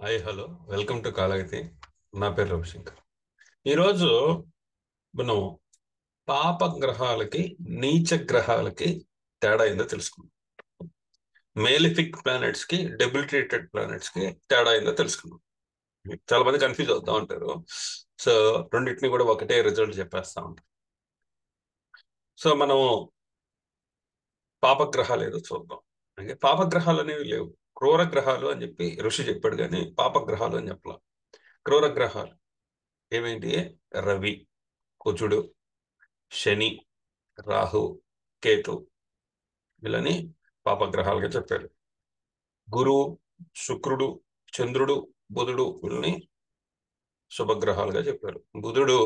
Hi hello welcome to Kalagati. నా పేరు రవిశంకర్. ఈరోజు మనం పాప గ్రహాలకి నీచ గ్రహాలకి తేడా ఏందో తెలుసుకుందాం. మేలిఫిక్ ప్లానెట్స్ కి డెబిలిటేటెడ్ ప్లానెట్స్ కి తేడా ఏందో తెలుసుకుందాం. చాలా మంది కన్ఫ్యూజ్ అవుతా ఉంటారు. సో రెండింటిని కూడా ఒకటే రిజల్ట్ చెప్పేస్తా ఉంటాం. సో మనం పాపగ్రహాలు ఏదో చూద్దాం. అంటే పాపగ్రహాలు అనేవి లేవు, క్రూర గ్రహాలు అని చెప్పి ఋషి చెప్పాడు, కానీ పాపగ్రహాలు అని చెప్పలా. క్రూర గ్రహాలు ఏమేంటి? రవి, కుజుడు, శని, రాహు, కేతు, వీళ్ళని పాపగ్రహాలుగా చెప్పారు. గురువు, శుక్రుడు, చంద్రుడు, బుధుడు వీళ్ళని శుభగ్రహాలుగా చెప్పారు. బుధుడు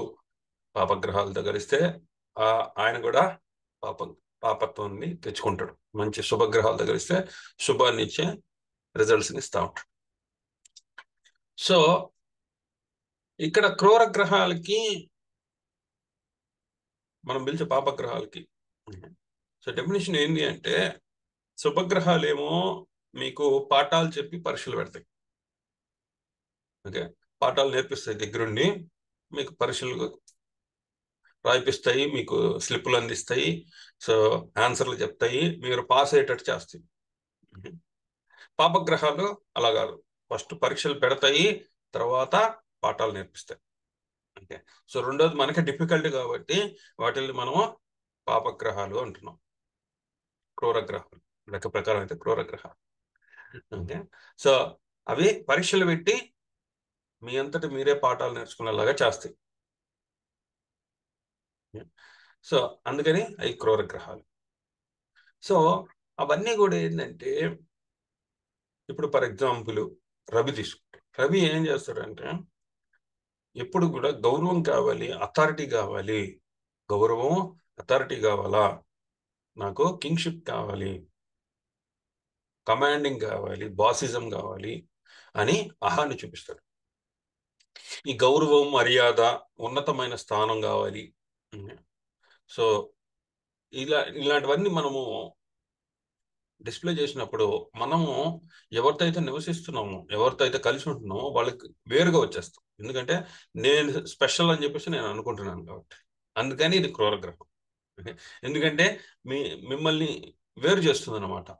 పాపగ్రహాలతో కలిస్తే ఆ ఆయన కూడా పాప పాపత్వాన్ని తెచ్చుకుంటాడు. మంచి శుభగ్రహాలతో కలిస్తే శుభాన్ని ఇచ్చే రిజల్ట్స్ని ఇస్తా ఉంటాడు. సో ఇక్కడ క్రూర గ్రహాలకి మనం పిలిచే పాపగ్రహాలకి సో డెఫినేషన్ ఏంటి అంటే, శుభగ్రహాలేమో మీకు పాఠాలు చెప్పి పరీక్షలు పెడతాయి. ఓకే, పాఠాలు నేర్పిస్తాయి, దగ్గరుండి మీకు పరీక్షలు రాయిపిస్తాయి, మీకు స్లిప్పులు అందిస్తాయి, సో ఆన్సర్లు చెప్తాయి, మీరు పాస్ అయ్యేటట్టు చేస్తాయి. పాపగ్రహాలు అలా కాదు, ఫస్ట్ పరీక్షలు పెడతాయి, తర్వాత పాఠాలు నేర్పిస్తాయి. ఓకే, సో రెండోది మనకి డిఫికల్ట్ కాబట్టి వాటిని మనము పాపగ్రహాలు అంటున్నాం. క్రూర గ్రహాలు లెక్క ప్రకారం అయితే క్రూర గ్రహాలు. ఓకే, సో అవి పరీక్షలు పెట్టి మీ అంతటి మీరే పాఠాలు నేర్చుకునేలాగా చేస్తాయి. సో అందుకని అవి క్రూర గ్రహాలు. సో అవన్నీ కూడా ఏంటంటే, ఇప్పుడు ఫర్ ఎగ్జాంపుల్ రవి తీసుకుంటే, రవి ఏం చేస్తాడంటే ఎప్పుడు కూడా గౌరవం కావాలి, అథారిటీ కావాలి, గౌరవం అథారిటీ కావాలా, నాకు కింగ్షిప్ కావాలి, కమాండింగ్ కావాలి, బాసిజం కావాలి అని అహాన్ని చూపిస్తాడు. ఈ గౌరవం, మర్యాద, ఉన్నతమైన స్థానం కావాలి. సో ఇలాంటివన్నీ మనము డిస్ప్లే చేసినప్పుడు మనము ఎవరితో అయితే నివసిస్తున్నామో, ఎవరితో అయితే కలిసి ఉంటున్నామో వాళ్ళకి వేరుగా వచ్చేస్తాం. ఎందుకంటే నేను స్పెషల్ అని చెప్పేసి నేను అనుకుంటున్నాను కాబట్టి. అందుకని ఇది క్రూర గ్రహం. ఎందుకంటే మిమ్మల్ని వేరు చేస్తుంది అనమాట.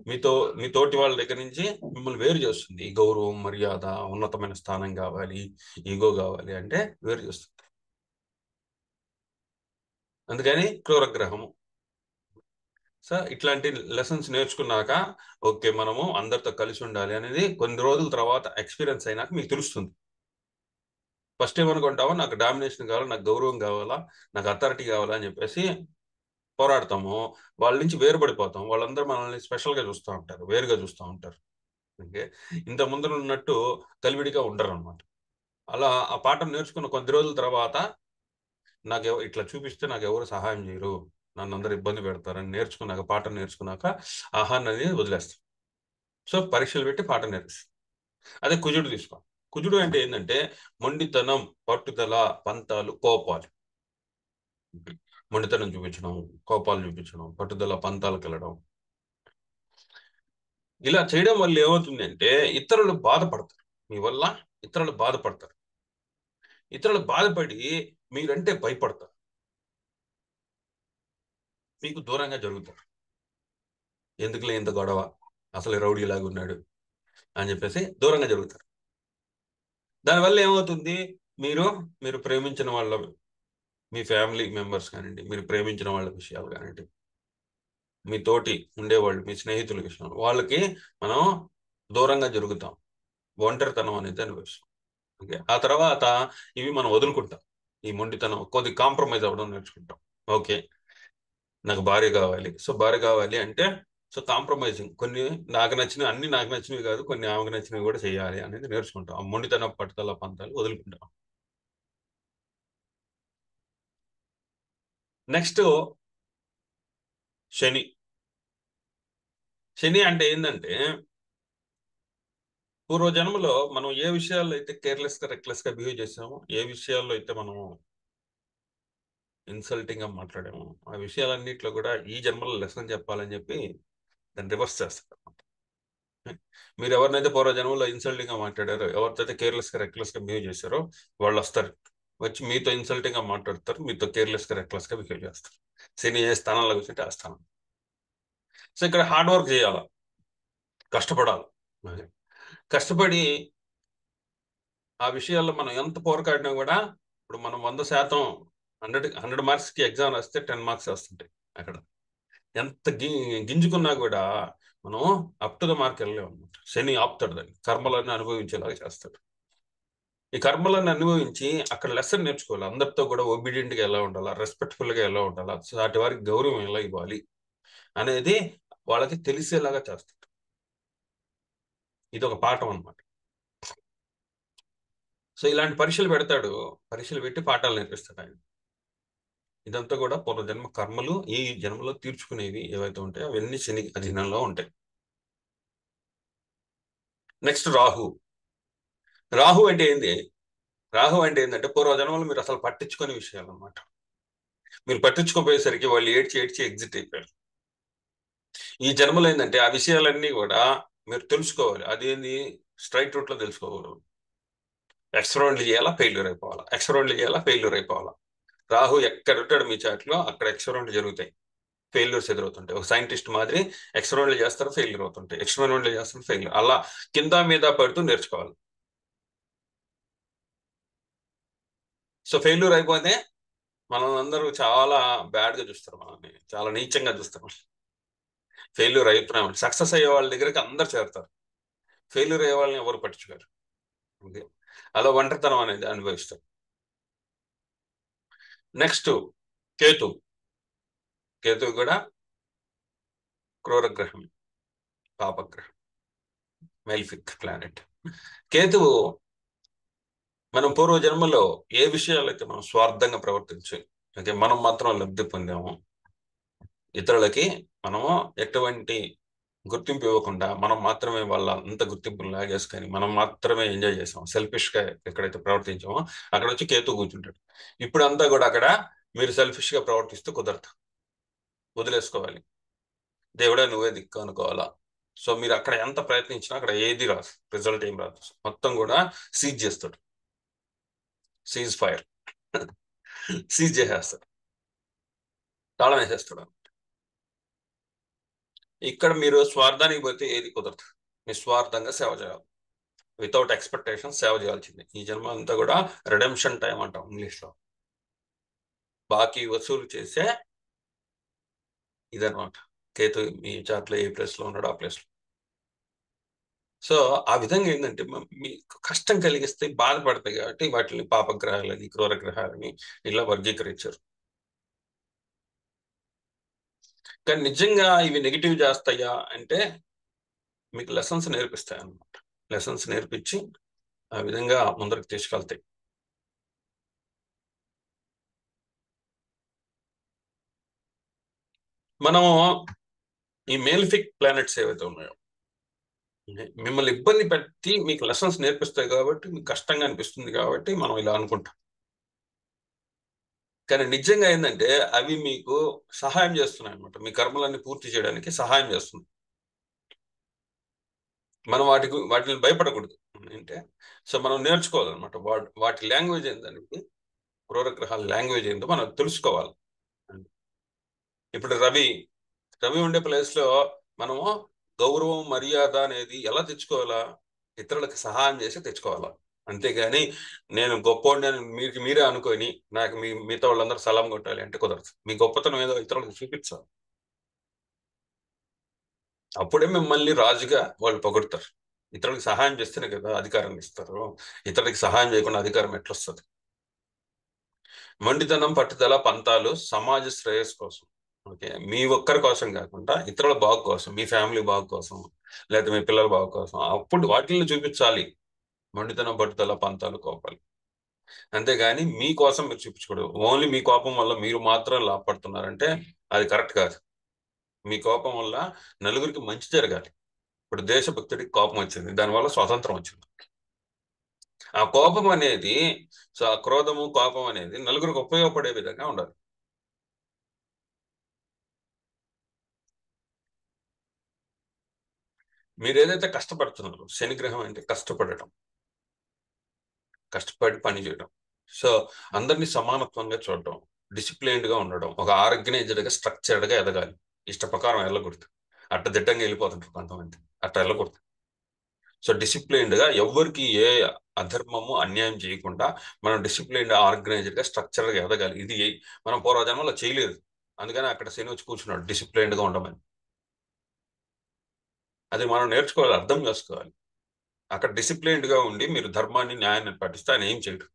మీ తోటి వాళ్ళ దగ్గర నుంచి మిమ్మల్ని వేరు చేస్తుంది. ఈ గౌరవం, మర్యాద, ఉన్నతమైన స్థానం కావాలి, ఈగో కావాలి అంటే వేరు చేస్తుంది. అందుకని క్రూర గ్రహము. సో ఇట్లాంటి లెసన్స్ నేర్చుకున్నాక ఓకే మనము అందరితో కలిసి ఉండాలి అనేది కొన్ని రోజుల తర్వాత ఎక్స్పీరియన్స్ అయినాక మీకు తెలుస్తుంది. ఫస్ట్ ఏమనుకుంటావో నాకు డామినేషన్ కావాలా, నాకు గౌరవం కావాలా, నాకు అథారిటీ కావాలా అని చెప్పేసి పోరాడతాము. వాళ్ళ నుంచి వేరుపడిపోతాం. వాళ్ళందరూ మనల్ని స్పెషల్గా చూస్తూ ఉంటారు, వేరుగా చూస్తూ ఉంటారు. ఓకే, ఇంత ముందర ఉన్నట్టు కలివిడిగా ఉండరు అనమాట. అలా ఆ పాఠం నేర్చుకున్న కొద్ది రోజుల తర్వాత నాకు ఇట్లా చూపిస్తే నాకు ఎవరు సహాయం చేయరు, నన్ను అందరు ఇబ్బంది పెడతారని నేర్చుకున్నాక, పాఠం నేర్చుకున్నాక ఆహాన్ని అనేది వదిలేస్తాం. సో పరీక్షలు పెట్టి పాఠం నేర్పిస్తాం. అదే కుజుడు తీసుకో. కుజుడు అంటే ఏంటంటే మొండితనం, పట్టుదల, పంతాలు, కోపాలు. మొండితనం చూపించడం, కోపాలు చూపించడం, పట్టుదల, పంతాలకు వెళ్ళడం. ఇలా చేయడం వల్ల ఏమవుతుంది అంటే ఇతరులు బాధపడతారు మీ వల్ల. ఇతరులు బాధపడతారు. ఇతరులు బాధపడి మీరంటే భయపడతారు, మీకు దూరంగా జరుగుతారు. ఎందుకులే ఇంత గొడవ, అసలు రౌడీలాగా ఉన్నాడు అని చెప్పేసి దూరంగా జరుగుతారు. దానివల్ల ఏమవుతుంది, మీరు మీరు ప్రేమించిన వాళ్ళ, మీ ఫ్యామిలీ మెంబర్స్ కానివ్వండి, మీరు ప్రేమించిన వాళ్ళ విషయాలు కానివ్వండి, మీ తోటి ఉండేవాళ్ళు, మీ స్నేహితుల విషయం, వాళ్ళకి మనం దూరంగా జరుగుతాం. ఒంటరితనం అనేది అనిపిస్తాం. ఓకే, ఆ తర్వాత ఇవి మనం వదులుకుంటాం. ఈ మొండితనం కొద్ది కాంప్రమైజ్ అవ్వడం నేర్చుకుంటాం. ఓకే, నాకు భార్య కావాలి, సో భార్య కావాలి అంటే సో కాంప్రమైజింగ్, కొన్ని నాకు నచ్చినవి, అన్ని నాకు నచ్చినవి కాదు, కొన్ని ఆమెకు నచ్చినవి కూడా చేయాలి అనేది నేర్చుకుంటాం. ఆ మొండితనం, పట్టుదల, పంతాలు వదులుకుంటాం. నెక్స్ట్ శని. శని అంటే ఏంటంటే, పూర్వజన్మలో మనం ఏ విషయాల్లో అయితే కేర్లెస్ గా, రెక్లెస్ గా బిహేవ్ చేసామో, ఏ విషయాల్లో అయితే మనము ఇన్సల్టింగ్ గా మాట్లాడామో, ఆ విషయాలన్నింటిలో కూడా ఈ జన్మలో లెసన్ చెప్పాలని చెప్పి దాన్ని రివర్స్ చేస్తారు. మీరు ఎవరినైతే పూర్వ జన్మలో ఇన్సల్టింగ్ గా మాట్లాడారో, ఎవరితో కేర్లెస్ గా రెక్లెస్ గా బిహేవ్ చేశారో వాళ్ళు వస్తారు, వచ్చి మీతో ఇన్సల్టింగ్ గా మాట్లాడతారు, మీతో కేర్లెస్ గా రెక్లెస్ గా బిహేవ్ చేస్తారు. శని ఏ స్థానంలో కూర్చుంటే ఆ స్థానం. సో ఇక్కడ హార్డ్ వర్క్ చేయాలి, కష్టపడాలి. కష్టపడి ఆ విషయాల్లో మనం ఎంత పోరాడినా కూడా, ఇప్పుడు మనం 100%, 100 మార్క్స్కి ఎగ్జామ్ రాస్తే 10 మార్క్స్ వస్తుంటాయి. అక్కడ ఎంత గింజుకున్నా కూడా మనం అప్ టు ద మార్క్ వెళ్ళలేము అనమాట. శని ఆపుతాడు, దాన్ని కర్మలన్నీ అనుభవించేలాగా చేస్తాడు. ఈ కర్మలను అనుభవించి అక్కడ లెసన్ నేర్చుకోవాలి. అందరితో కూడా ఒబీడియంట్ గా ఎలా ఉండాలా, రెస్పెక్ట్ఫుల్ గా ఎలా ఉండాలా, వాటి వారికి గౌరవం ఎలా ఇవ్వాలి అనేది వాళ్ళకి తెలిసేలాగా చేస్తాడు. ఇది ఒక పాఠం అనమాట. సో ఇలాంటి పరీక్షలు పెడతాడు, పరీక్షలు పెట్టి పాఠాలు నేర్పిస్తాడు ఆయన. ఇదంతా కూడా పూర్వజన్మ కర్మలు ఈ జన్మలో తీర్చుకునేవి ఏవైతే ఉంటాయో అవన్నీ శని అధీనంలో ఉంటాయి. నెక్స్ట్ రాహు. రాహు అంటే ఏంది? రాహు అంటే ఏంటంటే పూర్వజన్మలో మీరు అసలు పట్టించుకునే విషయాలు అనమాట. మీరు పట్టించుకోపోయేసరికి వాళ్ళు ఏడ్చి ఏడ్చి ఎగ్జిట్ అయిపోయారు. ఈ జన్మలో ఏంటంటే ఆ విషయాలన్నీ కూడా మీరు తెలుసుకోవాలి. అదేంది? స్ట్రైట్ రూట్ లో తెలుసుకోవాలి. ఎక్స్పెరిమెంట్లు చేయాలా, ఫెయిల్యూర్ అయిపోవాలా, ఎక్స్పెరిమెంట్లు చేయాలా, ఫెయిల్యూర్ అయిపోవాలా. రాహు ఎక్కడ ఉంటాడు మీ చాట్లో అక్కడ ఎక్స్పెరిమెంట్లు జరుగుతాయి, ఫెయిల్యూర్స్ ఎదురవుతుంటాయి. ఒక సైంటిస్ట్ మాదిరి ఎక్స్పెరిమెంట్లు చేస్తారు, ఫెయిల్యూర్ అవుతుంటాయి, ఎక్స్పెరిమెంట్లు చేస్తారు, ఫెయిల్యూర్, అలా కింద మీద పడుతూ నేర్చుకోవాలి. సో ఫెయిల్యూర్ అయిపోతే మనం అందరూ చాలా బ్యాడ్ గా చూస్తారు, మనల్ని చాలా నీచంగా చూస్తారు. ఫెయిల్యూర్ అయిపోయినామంటే సక్సెస్ అయ్యే వాళ్ళ దగ్గరికి అందరు చేరుతారు, ఫెయిల్యూర్ అయ్యే వాళ్ళని ఎవరు పట్టించుకోరు. అంతే, అలా ఒంటరితనం అనేది అనుభవిస్తారు. నెక్స్ట్ కేతు. కేతు కూడా క్రూరగ్రహం, పాపగ్రహం, మెల్ఫిక్ ప్లానెట్. కేతువు మనం పూర్వ జన్మలో ఏ విషయాలైతే మనం స్వార్థంగా ప్రవర్తించి అంటే మనం మాత్రం లబ్ధి పొందాము, ఇతరులకి మనము ఎటువంటి గుర్తింపు ఇవ్వకుండా మనం మాత్రమే వాళ్ళ అంత గుర్తింపును లాగేసుకొని మనం మాత్రమే ఎంజాయ్ చేసాం, సెల్ఫిష్ గా ఎక్కడైతే ప్రవర్తించామో అక్కడ వచ్చి కేతు కూర్చుంటాడు. ఇప్పుడు అంతా కూడా అక్కడ మీరు సెల్ఫిష్ గా ప్రవర్తిస్తూ కుదరదు, వదిలేసుకోవాలి. దేవుడా నువ్వే దిక్కు అనుకోవాలా. సో మీరు అక్కడ ఎంత ప్రయత్నించినా అక్కడ ఏది రాదు, రిజల్ట్ ఏం రాదు, మొత్తం కూడా సీజ్ చేస్తాడు, సీజ్ ఫైర్, సీజ్ చేసేస్తాడు, తాళం వేసేస్తాడు. ఇక్కడ మీరు స్వార్థానికి పోతే ఏది కుదరదు, నిస్వార్థంగా సేవ చేయాలి, వితౌట్ ఎక్స్పెక్టేషన్ సేవ చేయాల్సింది. ఈ జన్మ అంతా కూడా రిడెంప్షన్ టైం అంటాం ఇంగ్లీష్ లో, బాకీ వసూలు చేసే ఇదనమాట. కేతు మీ చాట్లో ఏ ప్లేస్ లో ఉన్నాడో ఆ ప్లేస్ లో. సో ఆ విధంగా ఏంటంటే మీకు కష్టం కలిగిస్తే బాధపడతాయి కాబట్టి వాటిని పాపగ్రహాలని క్రూరగ్రహాలని ఇలా వర్గీకరించారు. కానీ నిజంగా ఇవి నెగిటివ్ చేస్తాయా అంటే మీకు లెసన్స్ నేర్పిస్తాయి అన్నమాట. లెసన్స్ నేర్పించి ఆ విధంగా ముందరకు తీసుకెళ్తాయి. మనము ఈ మేల్ఫిక్ ప్లానెట్స్ ఏవైతే ఉన్నాయో మిమ్మల్ని ఇబ్బంది పెట్టి మీకు లెసన్స్ నేర్పిస్తాయి కాబట్టి మీకు కష్టంగా అనిపిస్తుంది కాబట్టి మనం ఇలా అనుకుంటాం. కానీ నిజంగా ఏంటంటే అవి మీకు సహాయం చేస్తున్నాయి అనమాట, మీ కర్మలన్నీ పూర్తి చేయడానికి సహాయం చేస్తుంది. మనం వాటిని భయపడకూడదు అంటే. సో మనం నేర్చుకోవాలన్నమాట, వాటి లాంగ్వేజ్ ఏంటనేది, క్రూరగ్రహాల లాంగ్వేజ్ ఏంటో మనం తెలుసుకోవాలి. ఇప్పుడు రవి రవి ఉండే ప్లేస్ లో మనము గౌరవం మర్యాద అనేది ఎలా తెచ్చుకోవాలా, ఇతరులకు సహాయం చేసి తెచ్చుకోవాలా. అంతేగాని నేను గొప్పోడిని అని మీకు మీరే అనుకొని నాకు మిగతా వాళ్ళందరూ సలాం కొట్టాలి అంటే కుదరదు. మీ గొప్పతనం ఏదో ఇతరులకు చూపించాలి, అప్పుడే మిమ్మల్ని రాజుగా వాళ్ళు పొగుడతారు. ఇతరులకు సహాయం చేస్తేనే కదా అధికారాన్ని ఇస్తారు, ఇతరులకు సహాయం చేయకుండా అధికారం ఎట్లొస్తుంది? మొండితనం, పట్టుదల, పంతాలు సమాజ శ్రేయస్ కోసం, ఓకే, మీ ఒక్కరి కోసం కాకుండా ఇతరుల బాగు కోసం, మీ ఫ్యామిలీ బాగు కోసం, లేదా మీ పిల్లల బాగు కోసం, అప్పుడు వాటిని చూపించాలి మొండితనం, పట్టుదల, పంతాలు, కోపాలు. అంతేగాని మీకోసం మీరు చూపించకూడదు. ఓన్లీ మీ కోపం వల్ల మీరు మాత్రం లాభపడుతున్నారంటే అది కరెక్ట్ కాదు. మీ కోపం వల్ల నలుగురికి మంచి జరగాలి. ఇప్పుడు దేశభక్తుడికి కోపం వచ్చింది, దానివల్ల స్వాతంత్రం వచ్చింది. ఆ కోపం అనేది, సో ఆ క్రోధము కోపం అనేది నలుగురికి ఉపయోగపడే విధంగా ఉండాలి. మీరు ఏదైతే కష్టపడుతున్నారో, శనిగ్రహం అంటే కష్టపడటం, కష్టపడి పని చేయడం. సో అందరినీ సమానత్వంగా చూడడం, డిసిప్లైన్డ్ గా ఉండడం, ఒక ఆర్గనైజ్డ్ గా స్ట్రక్చర్డ్ గా ఎదగాలి. ఇష్ట ప్రకారం వెళ్ళకూడదు. అడ్డదిడ్డంగా వెళ్ళిపోతుంటారు కొంతమంది, అట్లా వెళ్ళకూడదు. సో డిసిప్లైన్డ్ గా ఎవరికి ఏ అధర్మము అన్యాయం చేయకుండా మనం డిసిప్లైన్డ్ ఆర్గనైజ్డ్ గా స్ట్రక్చర్ గా ఎదగాలి. ఇది మనం పూర్వజన్మలో చేయలేదు. అందుకని అక్కడ శని వచ్చి కూర్చున్నాడు డిసిప్లైన్డ్ గా ఉండమని. అది మనం నేర్చుకోవాలి, అర్థం చేసుకోవాలి. అక్కడ డిసిప్లైన్డ్ గా ఉండి మీరు ధర్మాన్ని న్యాయాన్ని పాటిస్తే ఆయన ఏం చేయడు.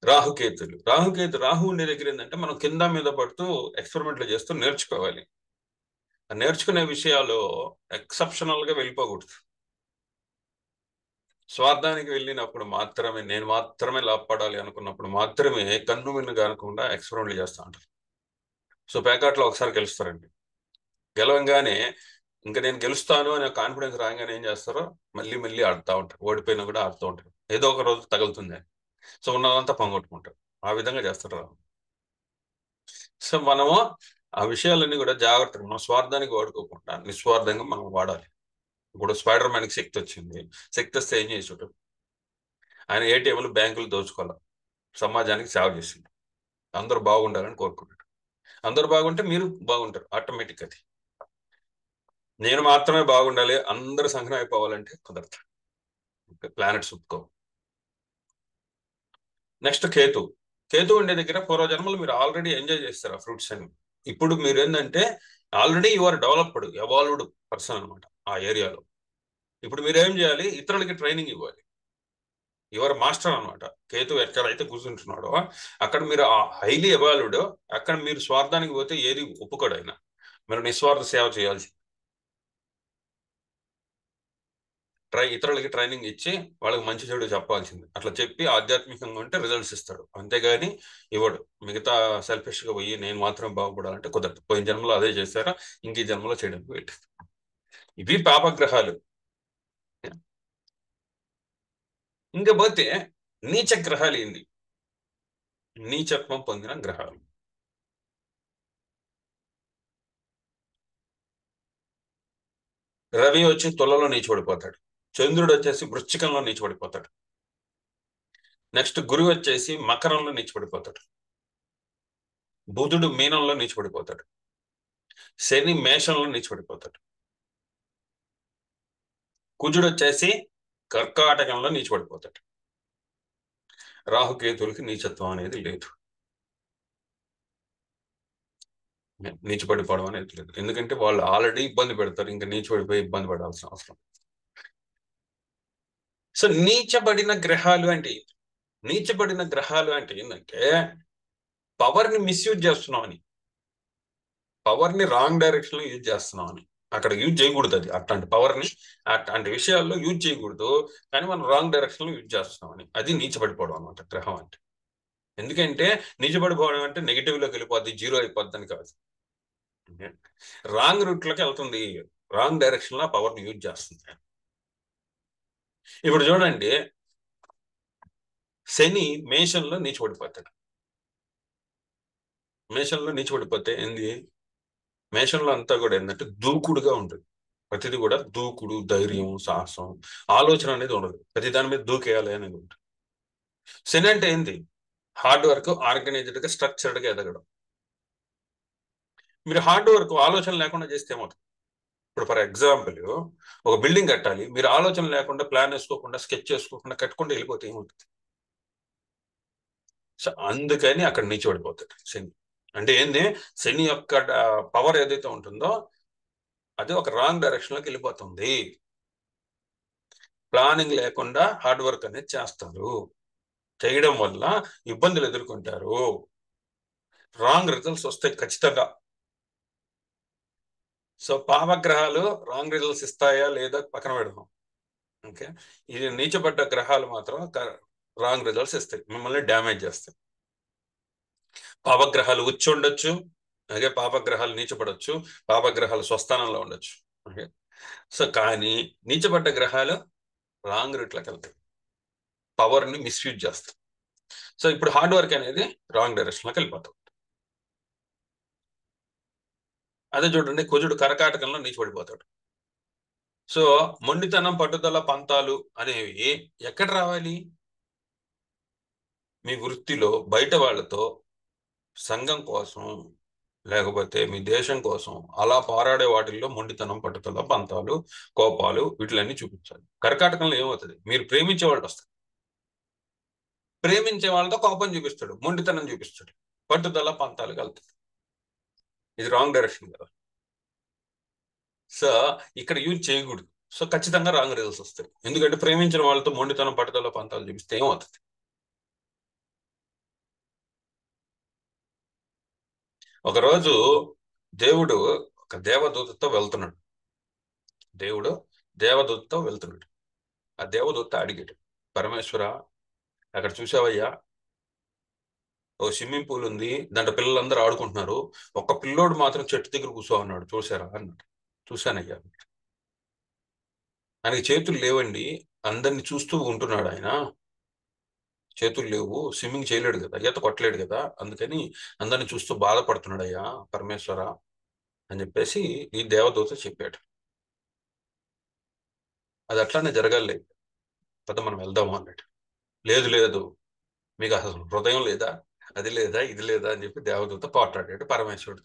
రాహు ఉండే దగ్గర ఏంటంటే మనం కింద మీద పడుతూ ఎక్స్పెరిమెంట్లు చేస్తూ నేర్చుకోవాలి. ఆ నేర్చుకునే విషయాలు ఎక్సెప్షనల్ గా వెళ్ళిపోకూడదు. స్వార్థానికి వెళ్ళినప్పుడు మాత్రమే, నేను మాత్రమే లాభపడాలి అనుకున్నప్పుడు మాత్రమే కన్ను మిన్ను కానకుండా ఎక్స్పెరిమెంట్లు చేస్తూ ఉంటారు. సో పేకాట్లో ఒకసారి గెలుస్తారండి. గెలవంగానే ఇంకా నేను గెలుస్తాను అనే కాన్ఫిడెన్స్ రాగానే ఏం చేస్తారో మళ్ళీ మళ్ళీ ఆడుతూ ఉంటారు. ఓడిపోయినా కూడా ఆడుతూ ఉంటారు. ఏదో ఒక రోజు తగులుతుంది. సో ఉన్నదంతా పొంగొట్టుకుంటారు. ఆ విధంగా చేస్తారు రాహు. సో మనము ఆ విషయాలన్నీ కూడా జాగ్రత్తగా, మనం స్వార్థానికి వాడుకోకుండా నిస్వార్థంగా మనం వాడాలి. ఇప్పుడు స్పైడర్ మ్యాన్కి శక్తి వచ్చింది. శక్తి వస్తే ఏం చేసాడు? ఆయన ఏటీఎంలు బ్యాంకులు దోచుకోవాలి, సమాజానికి సేవ చేసింది. అందరూ బాగుండాలని కోరుకుంటాడు. అందరూ బాగుంటే మీరు బాగుంటారు ఆటోమేటిక్. అది నేను మాత్రమే బాగుండాలి, అందరూ సంఘం అయిపోవాలంటే కుదరదు. ప్లానెట్స్ ఒప్పుకో. నెక్స్ట్ కేతు. కేతు ఉండే దగ్గర పూర్వజన్మలు మీరు ఆల్రెడీ ఎంజాయ్ చేస్తారు ఆ ఫ్రూట్స్ అని. ఇప్పుడు మీరు ఏంటంటే already you are developed, evolved person అనమాట ఆ ఏరియాలో. ఇప్పుడు మీరు ఏం చేయాలి? ఇతరులకి ట్రైనింగ్ ఇవ్వాలి. యువర్ మాస్టర్ అనమాట. కేతు ఎక్కడైతే కూర్చుంటున్నాడో అక్కడ మీరు హైలీ ఎవాల్వ్డ్. అక్కడ మీరు స్వార్థానికి పోతే ఏది ఒప్పుకోడు ఆయన. మీరు నిస్వార్థ సేవ చేయాల్సి, ఇతరులకి ట్రైనింగ్ ఇచ్చి వాళ్ళకి మంచి చెడు చెప్పాల్సింది. అట్లా చెప్పి ఆధ్యాత్మికంగా ఉంటే రిజల్ట్స్ ఇస్తాడు. అంతేగాని ఇవ్వడు. మిగతా సెల్ఫిష్ గా పోయి నేను మాత్రం బాగుపడాలంటే కుదరదు. పోయిన జన్మలో అదే చేశారా, ఇంక ఈ జన్మలో చేయడానికి వెయిట్. ఇవి పాపగ్రహాలు. ఇంకా పోతే నీచ గ్రహాలు ఏంది? నీచత్వం పొందిన గ్రహాలు. రవి వచ్చి తులలో నీచబడిపోతాడు. చంద్రుడు వచ్చేసి వృశ్చికంలో నీచబడిపోతాడు. నెక్స్ట్ గురువు వచ్చేసి మకరంలో నీచబడిపోతాడు. బుధుడు మీనంలో నీచబడిపోతాడు. శని మేషంలో నీచబడిపోతాడు. కుజుడు వచ్చేసి కర్కాటకంలో నీచబడిపోతాడు. రాహుకేతులకి నీచత్వం అనేది లేదు. నీచపడిపోవడం అనేది లేదు. ఎందుకంటే వాళ్ళు ఆల్రెడీ ఇబ్బంది పెడతారు, ఇంకా నీచపడిపోయి ఇబ్బంది పడాల్సిన అవసరం. సో నీచబడిన గ్రహాలు అంటే ఏంటంటే పవర్ ని మిస్యూజ్ చేస్తున్నాం అని, పవర్ ని రాంగ్ డైరెక్షన్ లో యూజ్ చేస్తున్నాం అని. అక్కడ యూజ్ చేయకూడదు. అది అట్లాంటి పవర్ ని అట్లాంటి విషయాల్లో యూజ్ చేయకూడదు. కానీ మనం రాంగ్ డైరెక్షన్ లో యూజ్ చేస్తున్నాం అని, అది నీచబడిపోవడం అనమాట గ్రహం అంటే. ఎందుకంటే నీచబడిపోవడం అంటే నెగిటివ్ లోకి వెళ్ళిపోద్ది, జీరో అయిపోద్ది అని కాదు. రాంగ్ రూట్ లోకి వెళ్తుంది, రాంగ్ డైరెక్షన్ లో పవర్ ని యూజ్ చేస్తుంది. ఇప్పుడు చూడండి, శని మేషంలో నీచబడిపోతాడు. మేషంలో నీచబడిపోతే ఏంది? మేషంలో అంతా కూడా ఏంటంటే దూకుడుగా ఉంటుంది. ప్రతిదీ కూడా దూకుడు, ధైర్యం, సాహసం, ఆలోచన అనేది ఉండదు. ప్రతి దాని మీద దూకేయాలి అనేది ఉంటుంది. శని అంటే ఏంది? హార్డ్ వర్క్, ఆర్గనైజ్డ్ గా స్ట్రక్చర్డ్ గా ఎదగడం. మీరు హార్డ్ వర్క్ ఆలోచన లేకుండా చేస్తే ఏమవుతుంది? ఇప్పుడు ఫర్ ఎగ్జాంపుల్ ఒక బిల్డింగ్ కట్టాలి, మీరు ఆలోచన లేకుండా, ప్లాన్ వేసుకోకుండా, స్కెచ్ చేసుకోకుండా కట్టుకుంటూ వెళ్ళిపోతే ఏమవుతుంది? సో అందుకని అక్కడ నీచబడిపోతాడు శని. అంటే ఏంది? శని యొక్క పవర్ ఏదైతే ఉంటుందో అది ఒక రాంగ్ డైరెక్షన్ లోకి వెళ్ళిపోతుంది. ప్లానింగ్ లేకుండా హార్డ్ వర్క్ అనేది చేస్తారు. చేయడం వల్ల ఇబ్బందులు ఎదుర్కొంటారు. రాంగ్ రిజల్ట్స్ వస్తాయి ఖచ్చితంగా. సో పాపగ్రహాలు రాంగ్ రిజల్ట్స్ ఇస్తాయా లేదా పక్కన పెడదాం. ఓకే, ఇది నీచబడ్డ గ్రహాలు మాత్రం రాంగ్ రిజల్ట్స్ ఇస్తాయి, మిమ్మల్ని డ్యామేజ్ చేస్తాయి. పాపగ్రహాలు ఉచ్చి ఉండొచ్చు, అలాగే పాపగ్రహాలు నీచపడవచ్చు, పాపగ్రహాలు స్వస్థానంలో ఉండొచ్చు. ఓకే, సో కానీ నీచబడ్డ గ్రహాలు రాంగ్ రూట్లోకి వెళ్తాయి, పవర్ ని మిస్యూజ్ చేస్తాయి. సో ఇప్పుడు హార్డ్ వర్క్ అనేది రాంగ్ డైరెక్షన్ లోకి వెళ్ళిపోతాం. అదే చూడండి, కుజుడు కరకాటకంలో నీచిపడిపోతాడు. సో మొండితనం, పట్టుదల, పంతాలు అనేవి ఎక్కడ రావాలి? మీ వృత్తిలో బయట వాళ్ళతో, సంఘం కోసం, లేకపోతే మీ దేశం కోసం అలా పోరాడే వాటిల్లో మొండితనం, పట్టుదల, పంతాలు, కోపాలు వీటిలన్నీ చూపించాలి. కర్కాటకంలో ఏమవుతుంది? మీరు ప్రేమించే వాళ్ళు వస్తారు, ప్రేమించే వాళ్ళతో కోపం చూపిస్తాడు, మొండితనం చూపిస్తాడు, పట్టుదల, పంతాలు కలుగుతుంది. ఇది రాంగ్ డైరెక్షన్ కదా. సో ఇక్కడ యూజ్ చేయకూడదు. సో ఖచ్చితంగా రాంగ్ రిజల్ట్స్ వస్తాయి. ఎందుకంటే ప్రేమించిన వాళ్ళతో మొండితనం, పట్టుదల, పంతాలు చూపిస్తే ఏమవుతుంది? ఒకరోజు దేవుడు ఒక దేవదూతతో వెళ్తున్నాడు. దేవుడు దేవదూతతో వెళ్తున్నాడు. ఆ దేవదూత అడిగాడు, పరమేశ్వర, అక్కడ చూసావయ్యా, ఓ స్విమ్మింగ్ పూల్ ఉంది, దాంట్లో పిల్లలందరూ ఆడుకుంటున్నారు, ఒక్క పిల్లోడు మాత్రం చెట్టు దగ్గర కూర్చో అన్నాడు, చూసారా అన్నాడు. చూశానయ్యా. ఆయనకి చేతులు లేవండి, అందరిని చూస్తూ ఉంటున్నాడు ఆయన. చేతులు లేవు, స్విమ్మింగ్ చేయలేడు కదా, ఈత కొట్టలేడు కదా, అందుకని అందరిని చూస్తూ బాధపడుతున్నాడు అయ్యా పరమేశ్వర అని చెప్పేసి ఈ దేవదూత చెప్పాడు. అది అట్లానే జరగాలి, పెద్ద మనం వెళ్దాము అన్నట్టు. లేదు లేదు, మీకు అసలు హృదయం లేదా, అది లేదా, ఇది లేదా అని చెప్పి దేవదూత పోట్లాడాడు పరమేశ్వరుడు.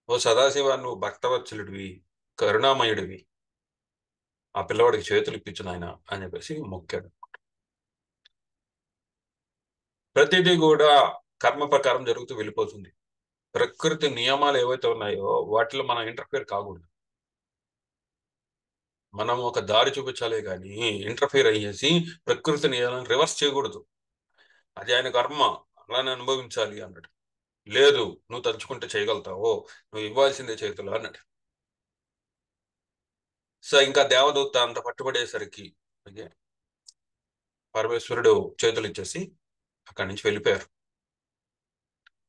ఓ సదాశివ, నువ్వు భక్తవత్సలుడివి, కరుణామయుడివి, ఆ పిల్లవాడికి చేతులు ఇప్పించు నాయన అని చెప్పేసి మొక్కాడు. ప్రతిదీ కూడా కర్మ ప్రకారం జరుగుతూ వెళ్ళిపోతుంది. ప్రకృతి నియమాలు ఏవైతే ఉన్నాయో వాటిలో మనం ఇంటర్ఫియర్ కాకూడదు. మనం ఒక దారి చూపించాలి కానీ ఇంటర్ఫియర్ అయ్యేసి ప్రకృతి నియమాలను రివర్స్ చేయకూడదు. అది ఆయన కర్మ, అలానే అనుభవించాలి అన్నాడు. లేదు, నువ్వు తలుచుకుంటే చేయగలుగుతావు, నువ్వు ఇవ్వాల్సిందే చేతులు అన్నాడు. సో ఇంకా దేవదూత అంత పట్టుబడేసరికి ఓకే, పరమేశ్వరుడు చేతులు ఇచ్చేసి అక్కడి నుంచి వెళ్ళిపోయారు.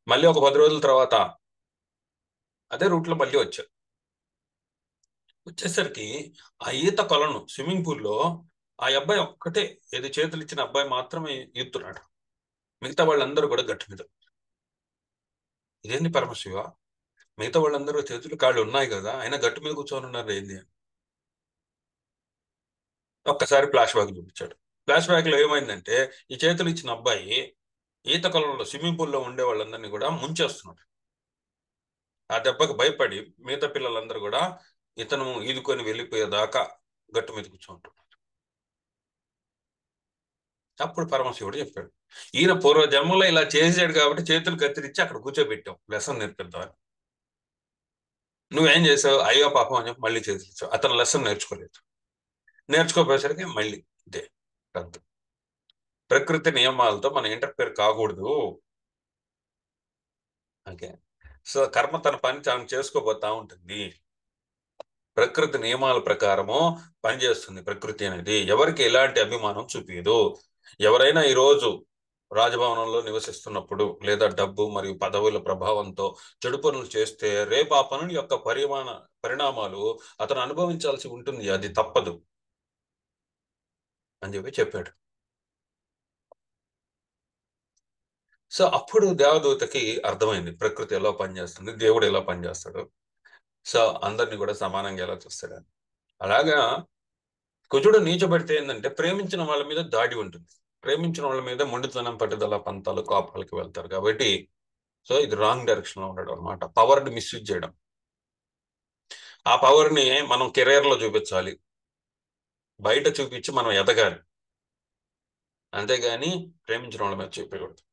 మళ్ళీ ఒక 10 రోజుల తర్వాత అదే రూట్లో మళ్ళీ వచ్చారు. వచ్చేసరికి ఆ ఈత కొలను స్విమ్మింగ్ పూల్లో ఆ అబ్బాయి ఒక్కటే, ఏది చేతులు ఇచ్చిన అబ్బాయి మాత్రమే ఈదుతున్నాడు, మిగతా వాళ్ళందరూ కూడా గట్టు మీద. ఇదేంటి పరమశివ, మిగతా వాళ్ళందరూ చేతులు కాళ్ళు ఉన్నాయి కదా, ఆయన గట్టు మీద కూర్చొని ఉన్నారు ఏంది అని ఒక్కసారి ఫ్లాష్ బ్యాక్ చూపించాడు. ఫ్లాష్ బ్యాక్ లో ఏమైందంటే, ఈ చేతులు ఇచ్చిన అబ్బాయి ఈత కొలంలో స్విమ్మింగ్ పూల్లో ఉండే వాళ్ళందరినీ కూడా ముంచేస్తున్నాడు. ఆ దెబ్బకి భయపడి మిగతా పిల్లలందరూ కూడా ఇతను ఈదుకొని వెళ్ళిపోయేదాకా గట్టు మీద కూర్చుంటున్నారు. అప్పుడు పరమశివుడు చెప్పాడు, ఈయన పూర్వ జన్మలో ఇలా చేసాడు కాబట్టి చేతులు కత్తిరించి అక్కడ కూర్చోబెట్టాం లెసన్ నేర్పిద్దామని. నువ్వేం చేసావు, అయ్యో పాపం అని చెప్పి మళ్ళీ చేతులు ఇచ్చావు. అతను లెసన్ నేర్చుకోలేదు. నేర్చుకోపోయేసరికి మళ్ళీ ఇదే అంతే. ప్రకృతి నియమాలతో మనం ఇంటర్ఫియర్ కాకూడదు. ఓకే. సో కర్మ తన పని తాను చేసుకోబోతా ఉంటుంది. ప్రకృతి నియమాల ప్రకారము పనిచేస్తుంది ప్రకృతి అనేది. ఎవరికి ఎలాంటి అభిమానం చూపించదు. ఎవరైనా ఈరోజు రాజభవనంలో నివసిస్తున్నప్పుడు లేదా డబ్బు మరియు పదవుల ప్రభావంతో చెడు పనులు చేస్తే రేపు ఆ పనుల యొక్క పరిణామాలు అతను అనుభవించాల్సి ఉంటుంది, అది తప్పదు అని చెప్పి చెప్పాడు. సో అప్పుడు దేవదూతకి అర్థమైంది ప్రకృతి ఎలా పనిచేస్తుంది, దేవుడు ఎలా పనిచేస్తాడు, సో అందరినీ కూడా సమానంగా ఎలా చూస్తాడని. అలాగా కుజుడు నీచబడితే ఏంటంటే ప్రేమించిన వాళ్ళ మీద దాడి ఉంటుంది, ప్రేమించిన వాళ్ళ మీద మొండితనం, పట్టుదల, పంతాలు, కోపాలకి వెళ్తారు కాబట్టి. సో ఇది రాంగ్ డైరెక్షన్ లో ఉండడం అనమాట, పవర్ని మిస్యూజ్ చేయడం. ఆ పవర్ ని మనం కెరీర్ లో చూపించాలి, బయట చూపించి మనం ఎదగాలి, అంతేగాని ప్రేమించిన వాళ్ళ మీద చూపించకూడదు.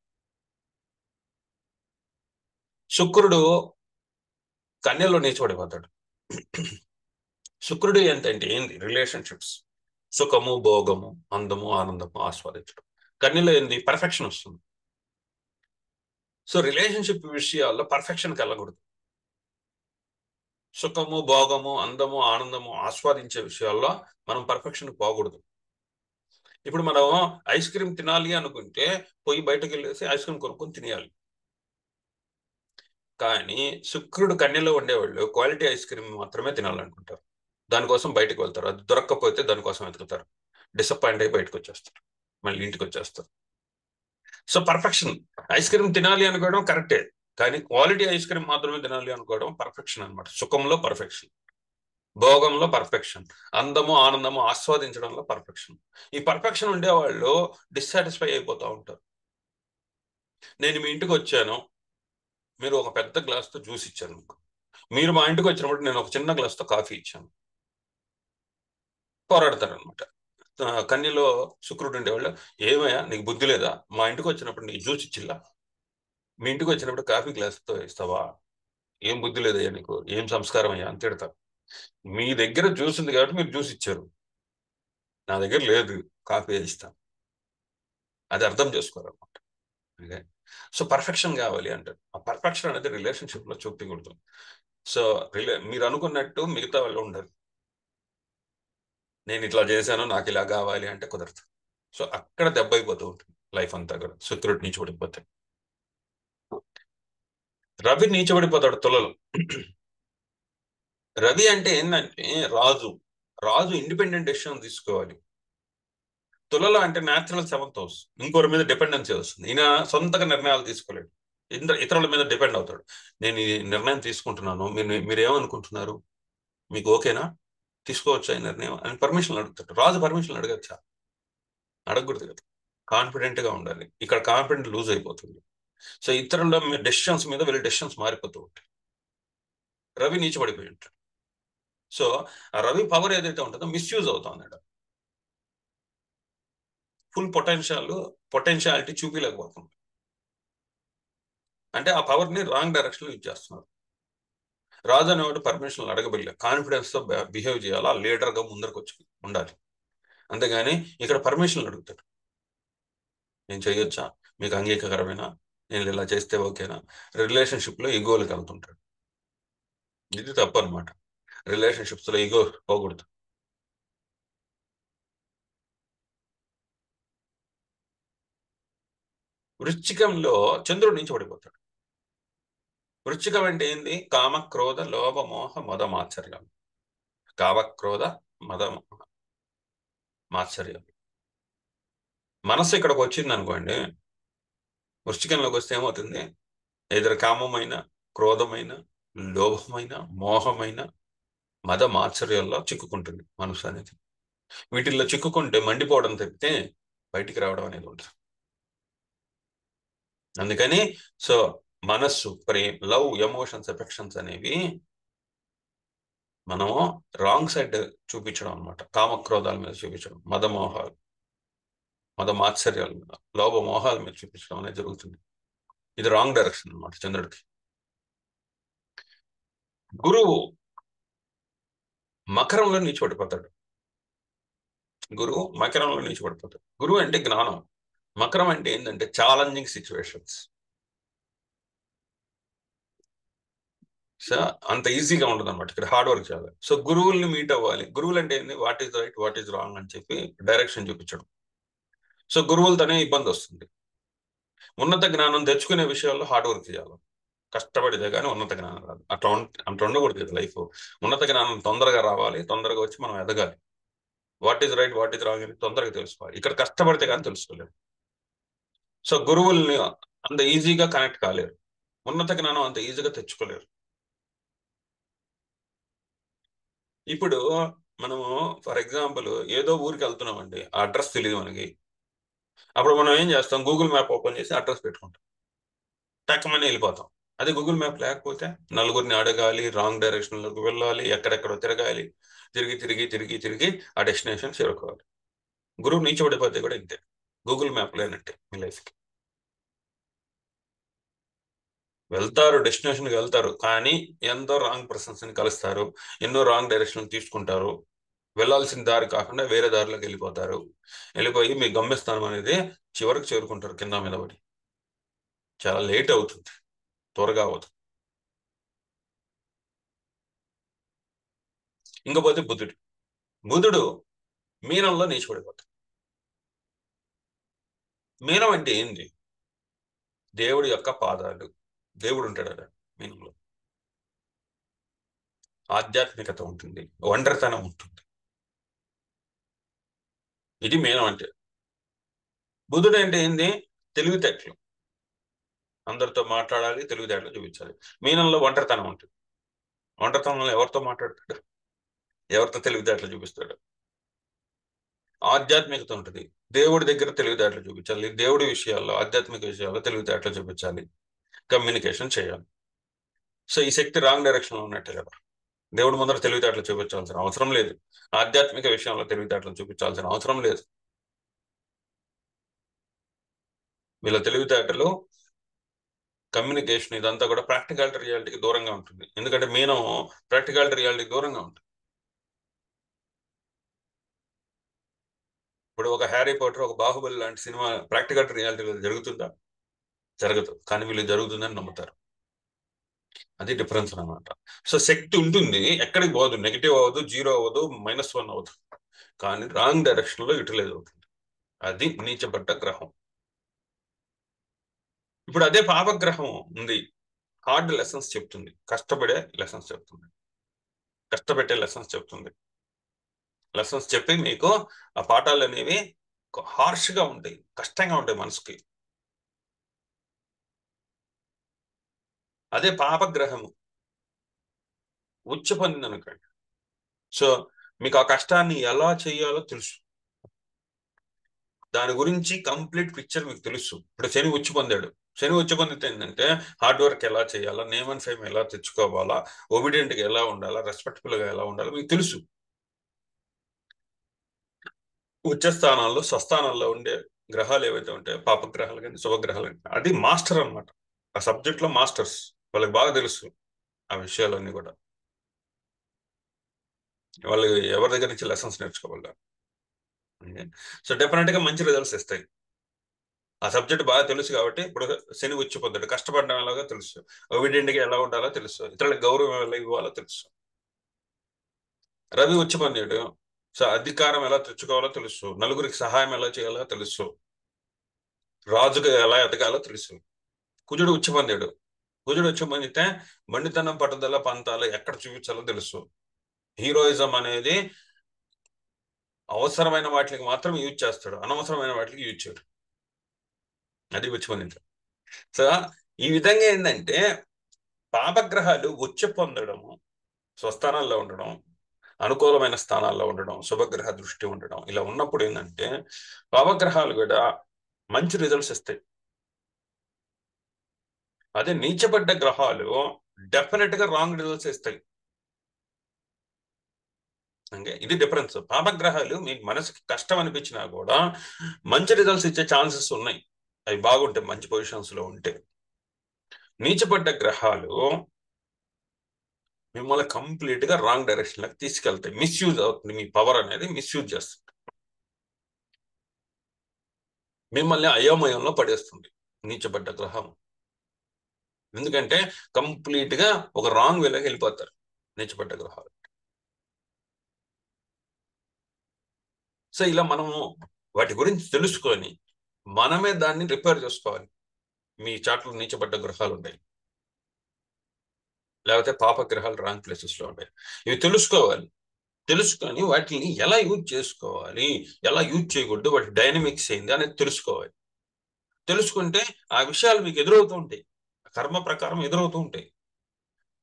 శుక్రుడు కన్యలో నీచబడిపోతాడు. శుక్రుడు ఏంటంటే ఏంది, రిలేషన్షిప్స్, సుఖము, భోగము, అందము, ఆనందము ఆస్వాదించడం. కన్యలో ఏంది, పర్ఫెక్షన్ వస్తుంది. సో రిలేషన్షిప్ విషయాల్లో పర్ఫెక్షన్ కలగకూడదు. సుఖము, భోగము, అందము, ఆనందము ఆస్వాదించే విషయాల్లో మనం పర్ఫెక్షన్ పోకూడదు. ఇప్పుడు మనం ఐస్ క్రీమ్ తినాలి అనుకుంటే పోయి బయటకు వెళ్ళేసి ఐస్ క్రీమ్ కొనుక్కొని తినేయాలి. కానీ శుక్రుడు కన్యలో ఉండేవాళ్ళు క్వాలిటీ ఐస్ క్రీమ్ మాత్రమే తినాలనుకుంటారు, దానికోసం బయటకు వెళ్తారు, అది దొరక్కపోతే దానికోసం వెతుకుతారు, డిసప్పాయింట్ అయి బయటకు వచ్చేస్తారు, మళ్ళీ ఇంటికి వచ్చేస్తారు. సో పర్ఫెక్షన్, ఐస్ క్రీమ్ తినాలి అనుకోవడం కరెక్టే, కానీ క్వాలిటీ ఐస్ క్రీమ్ మాత్రమే తినాలి అనుకోవడం పర్ఫెక్షన్ అనమాట. సుఖంలో పర్ఫెక్షన్, భోగంలో పర్ఫెక్షన్, అందము ఆనందము ఆస్వాదించడంలో పర్ఫెక్షన్. ఈ పర్ఫెక్షన్ ఉండేవాళ్ళు డిస్సాటిస్ఫై అయిపోతూ ఉంటారు. నేను మీ ఇంటికి వచ్చాను, మీరు ఒక పెద్ద గ్లాస్తో జ్యూస్ ఇచ్చారు మీకు. మీరు మా ఇంటికి వచ్చినప్పుడు నేను ఒక చిన్న గ్లాస్తో కాఫీ ఇచ్చాను. పోరాడతారనమాట. కన్యలో శుక్రుడు ఉండేవాళ్ళు, ఏమయ్యా నీకు బుద్ధి లేదా, మా ఇంటికి వచ్చినప్పుడు నీకు జ్యూస్ ఇచ్చిల్లా, మీ ఇంటికి వచ్చినప్పుడు కాఫీ గ్లాస్తో ఇస్తావా, ఏం బుద్ధి లేదయ్యా నీకు, ఏం సంస్కారం అయ్యా అని తిడతారు. మీ దగ్గర జ్యూస్ ఉంది కాబట్టి మీరు జ్యూస్ ఇచ్చారు, నా దగ్గర లేదు, కాఫీ ఇస్తాను. అది అర్థం చేసుకోవాలన్నమాట. ఓకే. సో పర్ఫెక్షన్ కావాలి అంటారు. ఆ పర్ఫెక్షన్ అనేది రిలేషన్షిప్ లో చూపించకూడదు. సో మీరు అనుకున్నట్టు మిగతా వాళ్ళు ఉండరు. నేను ఇట్లా చేశాను నాకు ఇలా కావాలి అంటే కుదరదు. సో అక్కడ దెబ్బ అయిపోతూ ఉంటుంది లైఫ్ అంతా కూడా. సెక్యూరిటీ నీచబడిపోతే రవి నీచబడిపోతాడు తులలో. రవి అంటే ఏంటంటే రాజు. రాజు ఇండిపెండెంట్ డెసిషన్ తీసుకోవాలి. తులలో అంటే న్యాచురల్ సెవెంత్ హౌస్, ఇంకోరి మీద డిపెండెన్సీ వస్తుంది. ఈయన సొంతగా నిర్ణయాలు తీసుకోలేడు, ఇతరుల మీద డిపెండ్ అవుతాడు. నేను ఈ నిర్ణయం తీసుకుంటున్నాను, మీరేమనుకుంటున్నారు, మీకు ఓకేనా, తీసుకోవచ్చా ఈ నిర్ణయం అని పర్మిషన్ అడుగుతాడు. రాజు పర్మిషన్ అడగచ్చా? అడగకూడదు కదా. కాన్ఫిడెంట్ గా ఉండాలి. ఇక్కడ కాన్ఫిడెంట్ లూజ్ అయిపోతుంది. సో ఇతరుల డెసిషన్స్ మీద వీళ్ళ డెసిషన్స్ మారిపోతూ ఉంటాయి. రవి నీచబడిపోయి ఉంటాడు. సో ఆ రవి పవర్ ఏదైతే ఉంటుందో మిస్యూజ్ అవుతుంది. ఫుల్ పొటెన్షియాలిటీ చూపించలేకపోతుంది. అంటే ఆ పవర్ ని రాంగ్ డైరెక్షన్ లో యూజ్ చేస్తున్నారు. రాజు అనేవాడు పర్మిషన్లు అడగబడలే, కాన్ఫిడెన్స్ తో బిహేవ్ చేయాలా, లీడర్ గా ముందరకు వచ్చి ఉండాలి. అంతేగాని ఇక్కడ పర్మిషన్లు అడుగుతాడు. నేను చేయొచ్చా, మీకు అంగీకారమేనా, నేను ఇలా చేస్తే ఓకేనా. రిలేషన్షిప్ లో ఈగోలకు వెళ్తుంటాడు. ఇది తప్పు అనమాట. రిలేషన్షిప్స్ లో ఈగో పోకూడదు. వృశ్చికంలో చంద్రుడి నుంచి పడిపోతాడు. వృశ్చికం అంటే ఏంది? కామ క్రోధ లోభ మోహ మద మాత్సర్యం. కామ క్రోధ మద మాత్సర్యం. మనస్సు ఇక్కడికి వచ్చింది అనుకోండి, వృశ్చికంలోకి వస్తే ఏమవుతుంది? ఎదురు కామమైన, క్రోధమైన, లోభమైన, మోహమైన, మద మాత్సర్యాల్లో చిక్కుకుంటుంది మనసు అనేది. వీటిల్లో చిక్కుకుంటే మండిపోవడం తప్పితే బయటికి రావడం అనేది ఉంటుంది. అందుకని సో మనస్సు, ప్రేమ, లవ్, ఎమోషన్స్, ఎఫెక్షన్స్ అనేవి మనము రాంగ్ సైడ్ చూపించడం అనమాట. కామక్రోధాల మీద చూపించడం, మద మాత్సర్యాల మీద, లోభ మోహాల మీద చూపించడం అనేది జరుగుతుంది. ఇది రాంగ్ డైరెక్షన్ అనమాట చంద్రుడికి. గురువు మకరంలో నీచిపడిపోతాడు. గురువు అంటే జ్ఞానం. మకరం అంటే ఏంటంటే ఛాలెంజింగ్ సిచ్యువేషన్స్. సో అంత ఈజీగా ఉండదు అనమాట. ఇక్కడ హార్డ్ వర్క్ చేయాలి. సో గురువుల్ని మీట్ అవ్వాలి. గురువులు అంటే ఏంది? What is right, what is wrong అని చెప్పి డైరెక్షన్ చూపించడం. సో గురువులతోనే ఇబ్బంది వస్తుంది. ఉన్నత జ్ఞానం తెచ్చుకునే విషయాల్లో హార్డ్ వర్క్ చేయాలి. కష్టపడితే కానీ ఉన్నత జ్ఞానం రాదు. అట్లా ఉండకూడదు లైఫ్. ఉన్నత జ్ఞానం తొందరగా రావాలి, తొందరగా వచ్చి మనం ఎదగాలి. What is right, what is wrong అని తొందరగా తెలుసుకోవాలి. ఇక్కడ కష్టపడితే కానీ తెలుసుకోలేరు. సో గురువుల్ని అంత ఈజీగా కనెక్ట్ కాలేరు. ఉన్నత జ్ఞానం అంత ఈజీగా తెచ్చుకోలేరు. ఇప్పుడు మనము ఫర్ ఎగ్జాంపుల్ ఏదో ఊరికి వెళ్తున్నామండి, ఆ అడ్రస్ తెలియదు మనకి. అప్పుడు మనం ఏం చేస్తాం? గూగుల్ మ్యాప్ ఓపెన్ చేసి అడ్రస్ పెట్టుకుంటాం, టక్కమని వెళ్ళిపోతాం. అదే గూగుల్ మ్యాప్ లేకపోతే నలుగురిని అడగాలి, రాంగ్ డైరెక్షన్లోకి వెళ్ళాలి, ఎక్కడెక్కడో తిరగాలి, తిరిగి తిరిగి తిరిగి తిరిగి ఆ డెస్టినేషన్ చేరుకోవాలి. గురువు నీచబడిపోతే కూడా ఇంతే, గూగుల్ మ్యాప్ లేనట్టే మీ లైఫ్కి. వెళ్తారు, డెస్టినేషన్కి వెళ్తారు, కానీ ఎంతో రాంగ్ పర్సన్స్ ని కలుస్తారు, ఎన్నో రాంగ్ డైరెక్షన్ తీసుకుంటారు, వెళ్ళాల్సిన దారి కాకుండా వేరే దారిలోకి వెళ్ళిపోతారు. వెళ్ళిపోయి మీ గమ్యస్థానం అనేది చివరికి చేరుకుంటారు కింద మీద పడి. చాలా లేట్ అవుతుంది, త్వరగా అవుతుంది. ఇంకపోతే బుధుడు. బుధుడు మీనంలో నీచిపడిపోతాడు. మీనం అంటే ఏంది? దేవుడి యొక్క పాదాలు. దేవుడు ఉంటాడు అక్కడ మీనంలో. ఆధ్యాత్మికత ఉంటుంది, ఒంటరితనం ఉంటుంది. ఇది మీనం అంటే. బుధుడు అంటే ఏంది? తెలివితేటలు. అందరితో మాట్లాడాలి, తెలివితేటలు చూపించాలి. మీనంలో ఒంటరితనం ఉంటుంది. ఒంటరితనంలో ఎవరితో మాట్లాడతాడు, ఎవరితో తెలివితేటలు చూపిస్తాడు? ఆధ్యాత్మికత ఉంటుంది. దేవుడి దగ్గర తెలివితేటలు చూపించాలి, దేవుడి విషయాల్లో ఆధ్యాత్మిక విషయాల్లో తెలివితేటలు చూపించాలి, కమ్యూనికేషన్ చేయాలి. సో ఈ శక్తి రాంగ్ డైరెక్షన్ లో ఉన్నట్టే కదా. దేవుడి ముందర తెలివితేటలు చూపించాల్సిన అవసరం లేదు, ఆధ్యాత్మిక విషయంలో తెలివితేటలు చూపించాల్సిన అవసరం లేదు. వీళ్ళ తెలివితేటలు, కమ్యూనికేషన్ ఇదంతా కూడా ప్రాక్టికాలిటీ రియాలిటీకి దూరంగా ఉంటుంది. ఎందుకంటే మీనం ప్రాక్టికాలిటీ రియాలిటీకి దూరంగా ఉంటుంది. ఇప్పుడు ఒక హ్యారీ పాటర్, ఒక బాహుబలి లాంటి సినిమా ప్రాక్టికాలిటీ రియాలిటీలో జరుగుతుందా? జరగదు. కానీ వీళ్ళు జరుగుతుందని నమ్ముతారు. అది డిఫరెన్స్ అనమాట. సో శక్తి ఉంటుంది, ఎక్కడికి పోదు, నెగిటివ్ అవ్వదు, జీరో అవ్వదు, -1 అవ్వదు, కానీ రాంగ్ డైరెక్షన్ లో యూటిలైజ్ అవుతుంది. అది నీచబడ్డ గ్రహం. ఇప్పుడు అదే పాపగ్రహం ఉంది, హార్డ్ లెసన్స్ చెప్తుంది, కష్టపడే లెసన్స్ చెప్తుంది, కష్టపెట్టే లెసన్స్ చెప్తుంది. లెసన్స్ చెప్పి మీకు ఆ పాఠాలు అనేవి హార్ష్ గా ఉంటాయి, కష్టంగా ఉంటాయి మనసుకి. అదే పాపగ్రహము ఉచ్చ పొందింది అనుకోండి, సో మీకు ఆ కష్టాన్ని ఎలా చేయాలో తెలుసు, దాని గురించి కంప్లీట్ పిక్చర్ మీకు తెలుసు. ఇప్పుడు శని ఉచ్చి పొందాడు, శని ఉచ్చి పొందితే ఏంటంటే హార్డ్ వర్క్ ఎలా చేయాలా, నేమ్ అండ్ ఫేమ్ ఎలా తెచ్చుకోవాలా, ఒబిడియంట్ గా ఎలా ఉండాలా, రెస్పెక్టబుల్ గా ఎలా ఉండాలో మీకు తెలుసు. ఉచ్చ స్థానాల్లో, స్వస్థానాల్లో ఉండే గ్రహాలు ఏవైతే ఉంటాయో, పాపగ్రహాలు కానీ శుభగ్రహాలు కానీ, అది మాస్టర్ అనమాట. ఆ సబ్జెక్ట్ లో మాస్టర్స్, వాళ్ళకి బాగా తెలుసు ఆ విషయాలన్నీ కూడా. వాళ్ళు ఎవరి దగ్గర నుంచి లెసన్స్ నేర్చుకోవాలి. సో డెఫినెట్ గా మంచి రిజల్ట్స్ ఇస్తాయి. ఆ సబ్జెక్ట్ బాగా తెలుసు కాబట్టి, ఇప్పుడు శని ఉచ్చి పొందాడు, కష్టపడడం ఎలాగో తెలుసు, ఒబిడియంట్ గా ఎలా ఉండాలో తెలుసు, ఇతరులకు గౌరవం ఎలా ఇవ్వాలో తెలుసు. రవి ఉచ్చి పొందాడు, సో అధికారం ఎలా తెచ్చుకోవాలో తెలుసు, నలుగురికి సహాయం ఎలా చేయాలో తెలుసు, రాజుగా ఎలా ఎదగాలో తెలుసు. కుజుడు ఉచ్చి పొందాడు, కుజుడు ఉచ్చి పొందితే మండితనం, పట్టుదల, పంతాలు ఎక్కడ చూపించాలో తెలుసు. హీరోయిజం అనేది అవసరమైన వాటికి మాత్రం యూజ్ చేస్తాడు, అనవసరమైన వాటికి యూజ్ చేయడు. అది ఉచ్చి పొందింది. సో ఈ విధంగా ఏంటంటే పాపగ్రహాలు ఉచ్చ పొందడము, స్వస్థానాల్లో ఉండడం, అనుకూలమైన స్థానాల్లో ఉండడం, శుభగ్రహ దృష్టి ఉండడం, ఇలా ఉన్నప్పుడు ఏంటంటే పాపగ్రహాలు కూడా మంచి రిజల్ట్స్ ఇస్తాయి. అదే నీచబడ్డ గ్రహాలు డెఫినెట్ గా రాంగ్ రిజల్ట్స్ ఇస్తాయి. అంటే ఇది డిఫరెన్స్. పాపగ్రహాలు మీ మనసుకి కష్టం అనిపించినా కూడా మంచి రిజల్ట్స్ ఇచ్చే ఛాన్సెస్ ఉన్నాయి, అవి బాగుంటాయి మంచి పొజిషన్స్ లో ఉంటే. నీచబడ్డ గ్రహాలు మిమ్మల్ని కంప్లీట్ గా రాంగ్ డైరెక్షన్ లకు తీసుకెళ్తాయి, మిస్యూజ్ అవుతుంది, మీ పవర్ అనేది మిస్యూజ్ చేస్తుంది, మిమ్మల్ని అయోమయంలో పడేస్తుంది నీచబడ్డ గ్రహం. ఎందుకంటే కంప్లీట్ గా ఒక రాంగ్ వేలోకి వెళ్ళిపోతారు నీచబడ్డ గ్రహాలు. సో ఇలా మనము వాటి గురించి తెలుసుకొని మనమే దాన్ని రిపేర్ చేసుకోవాలి. మీ చాట్లో నీచబడ్డ గ్రహాలు ఉంటాయి, లేకపోతే పాపగ్రహాలు రాంగ్ ప్లేసెస్ లో ఉంటాయి, ఇవి తెలుసుకోవాలి. తెలుసుకొని వాటిని ఎలా యూజ్ చేసుకోవాలి, ఎలా యూజ్ చేయకూడదు, వాటి డైనమిక్స్ ఏంది అనేది తెలుసుకోవాలి. తెలుసుకుంటే ఆ విషయాలు మీకు ఎదురవుతూ ఉంటాయి, కర్మ ప్రకారం ఎదురవుతూ ఉంటాయి.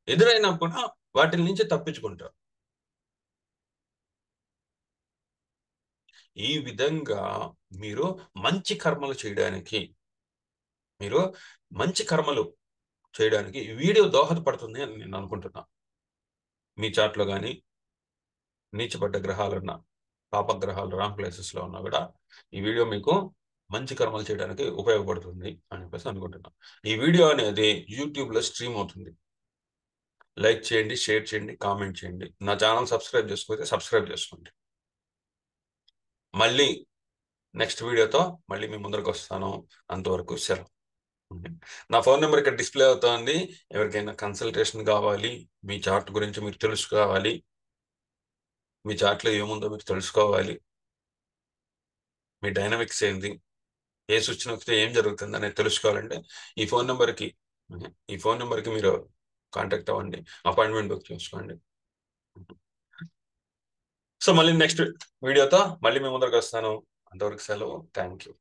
ఎదురైనప్పుడు వాటి నుంచి తప్పించుకుంటారు. ఈ విధంగా మీరు మంచి కర్మలు చేయడానికి, మీరు మంచి కర్మలు చేయడానికి ఈ వీడియో దోహదపడుతుంది అని నేను అనుకుంటున్నా. మీ చాట్లో కానీ నీచబడ్డ గ్రహాలున్నా, పాపగ్రహాలు రాంగ్ ప్లేసెస్ లో ఉన్నా కూడా ఈ వీడియో మీకు మంచి కర్మలు చేయడానికి ఉపయోగపడుతుంది అని చెప్పేసి అనుకుంటున్నాను. ఈ వీడియో అనేది యూట్యూబ్ లో స్ట్రీమ్ అవుతుంది. లైక్ చేయండి, షేర్ చేయండి, కామెంట్ చేయండి. నా ఛానల్ సబ్స్క్రైబ్ చేసుకోకపోతే సబ్స్క్రైబ్ చేసుకోండి. మళ్ళీ నెక్స్ట్ వీడియోతో మళ్ళీ మీ ముందరకు వస్తాను. అంతవరకు సెలవు. నా ఫోన్ నెంబర్ ఇక్కడ డిస్ప్లే అవుతోంది. ఎవరికైనా కన్సల్టేషన్ కావాలి, మీ చార్ట్ గురించి మీరు తెలుసుకోవాలి, మీ చార్ట్లో ఏముందో మీరు తెలుసుకోవాలి, మీ డైనమిక్స్ ఏంది, ఏ సూచన వస్తే ఏం జరుగుతుంది అనేది తెలుసుకోవాలంటే ఈ ఫోన్ నెంబర్కి మీరు కాంటాక్ట్ అవ్వండి, అపాయింట్మెంట్ బుక్ చేసుకోండి. సో మళ్ళీ నెక్స్ట్ వీడియోతో మళ్ళీ మీ ముందరకు వస్తాను. అంతవరకు సెలవు. Thank you.